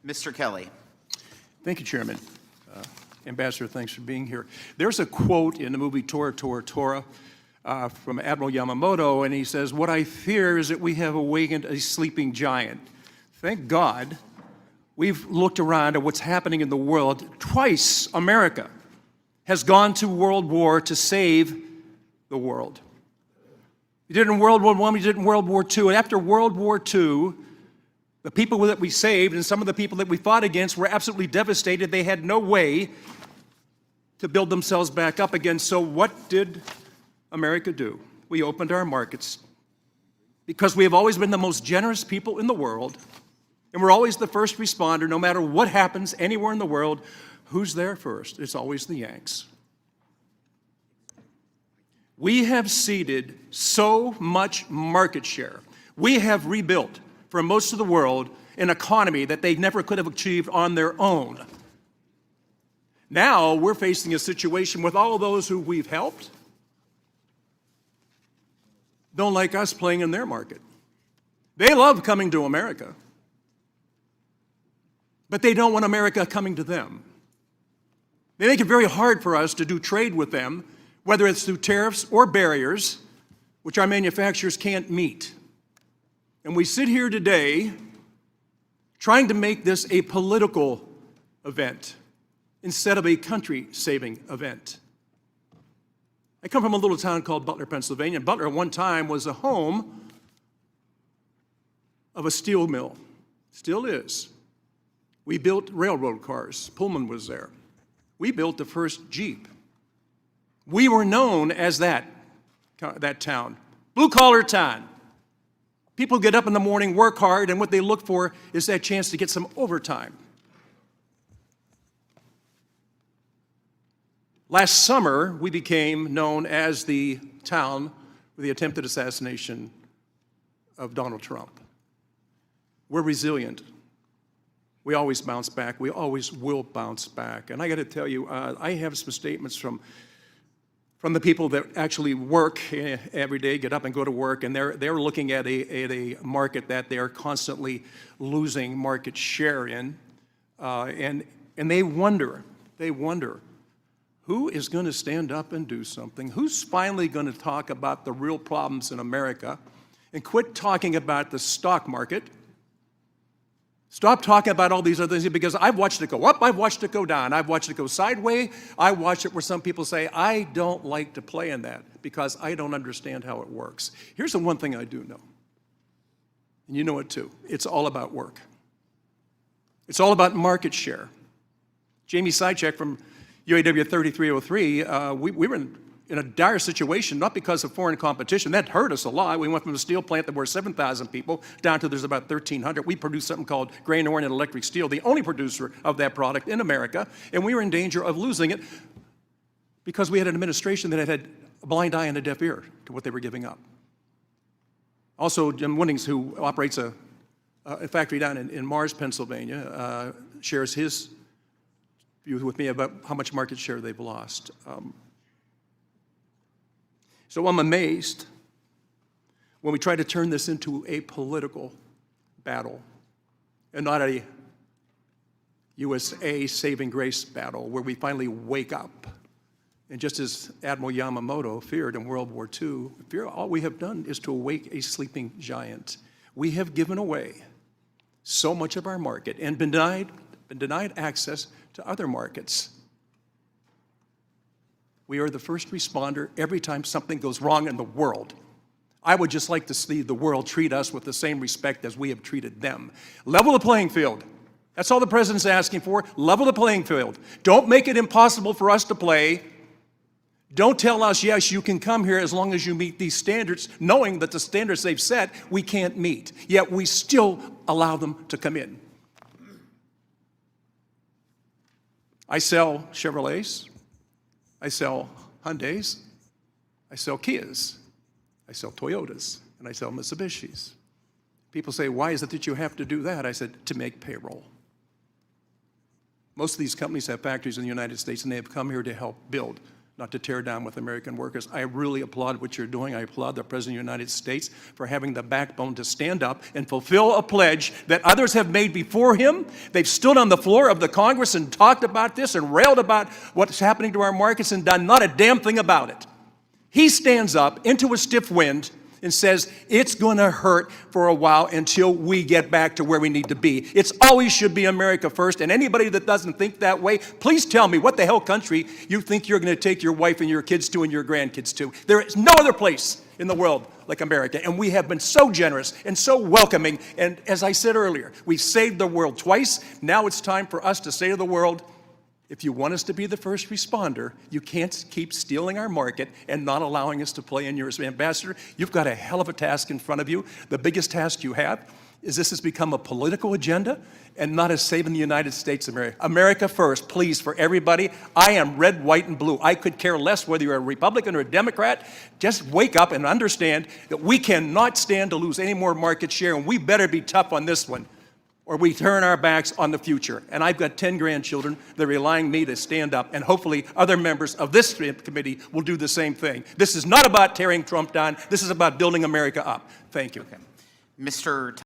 Mr. Kelly. Thank you, Chairman. Ambassador, thanks for being here. There's a quote in the movie Tora, Tora, Tora from Admiral Yamamoto, and he says, "What I fear is that we have awakened a sleeping giant." Thank God we've looked around at what's happening in the world. Twice America has gone to world war to save the world. We did it in World War I, we did it in World War II, and after World War II, the people that we saved and some of the people that we fought against were absolutely devastated. They had no way to build themselves back up again. So what did America do? We opened our markets because we have always been the most generous people in the world, and we're always the first responder. No matter what happens anywhere in the world, who's there first? It's always the Yanks. We have ceded so much market share. We have rebuilt for most of the world an economy that they never could have achieved on their own. Now we're facing a situation with all of those who we've helped don't like us playing in their market. They love coming to America, but they don't want America coming to them. They make it very hard for us to do trade with them, whether it's through tariffs or barriers, which our manufacturers can't meet. And we sit here today trying to make this a political event instead of a country-saving event. I come from a little town called Butler, Pennsylvania. Butler at one time was a home of a steel mill. Still is. We built railroad cars. Pullman was there. We built the first Jeep. We were known as that town. Blue-collar town. People get up in the morning, work hard, and what they look for is that chance to get some overtime. Last summer, we became known as the town with the attempted assassination of Donald Trump. We're resilient. We always bounce back. We always will bounce back. And I got to tell you, I have some statements from the people that actually work every day, get up and go to work, and they're looking at a market that they are constantly losing market share in, and they wonder, who is going to stand up and do something? Who's finally going to talk about the real problems in America and quit talking about the stock market? Stop talking about all these other things, because I've watched it go up, I've watched it go down, I've watched it go sideways, I watched it where some people say, I don't like to play in that because I don't understand how it works. Here's the one thing I do know, and you know it too. It's all about work. It's all about market share. Jamie Sychek from UAW 3303, we were in a dire situation, not because of foreign competition. That hurt us a lot. We went from a steel plant that were 7,000 people down to there's about 1,300. We produce something called grain-oriented electric steel, the only producer of that product in America, and we were in danger of losing it because we had an administration that had a blind eye and a deaf ear to what they were giving up. Also, Jim Winnings, who operates a factory down in Mars, Pennsylvania, shares his view with me about how much market share they've lost. So I'm amazed when we try to turn this into a political battle and not a USA saving grace battle where we finally wake up. And just as Admiral Yamamoto feared in World War II, all we have done is to awake a sleeping giant. We have given away so much of our market and been denied access to other markets. We are the first responder every time something goes wrong in the world. I would just like to see the world treat us with the same respect as we have treated them. Level the playing field. That's all the president's asking for. Level the playing field. Don't make it impossible for us to play. Don't tell us, yes, you can come here as long as you meet these standards, knowing that the standards they've set we can't meet. Yet we still allow them to come in. I sell Chevrolets. I sell Hyundais, I sell Kias, I sell Toyotas, and I sell Mitsubishis. People say, why is it that you have to do that? I said, to make payroll. Most of these companies have factories in the United States, and they have come here to help build not to tear down with American workers. I really applaud what you're doing. I applaud the President of the United States for having the backbone to stand up and fulfill a pledge that others have made before him. They've stood on the floor of the Congress and talked about this and railed about what's happening to our markets and done not a damn thing about it. He stands up into a stiff wind and says, it's going to hurt for a while until we get back to where we need to be. It's always should be America first, and anybody that doesn't think that way, please tell me what the hell country you think you're going to take your wife and your kids to and your grandkids to. There is no other place in the world like America, and we have been so generous and so welcoming, and as I said earlier, we've saved the world twice. Now it's time for us to say to the world, if you want us to be the first responder, you can't keep stealing our market and not allowing us to play in yours. Ambassador, you've got a hell of a task in front of you. The biggest task you have is this has become a political agenda and not a saving the United States of America. America first, please, for everybody. I am red, white, and blue. I could care less whether you're a Republican or a Democrat. Just wake up and understand that we cannot stand to lose any more market share, and we better be tough on this one, or we turn our backs on the future. And I've got 10 grandchildren. They're relying on me to stand up, and hopefully other members of this committee will do the same thing. This is not about tearing Trump down. This is about building America up. Thank you. Okay. Mr.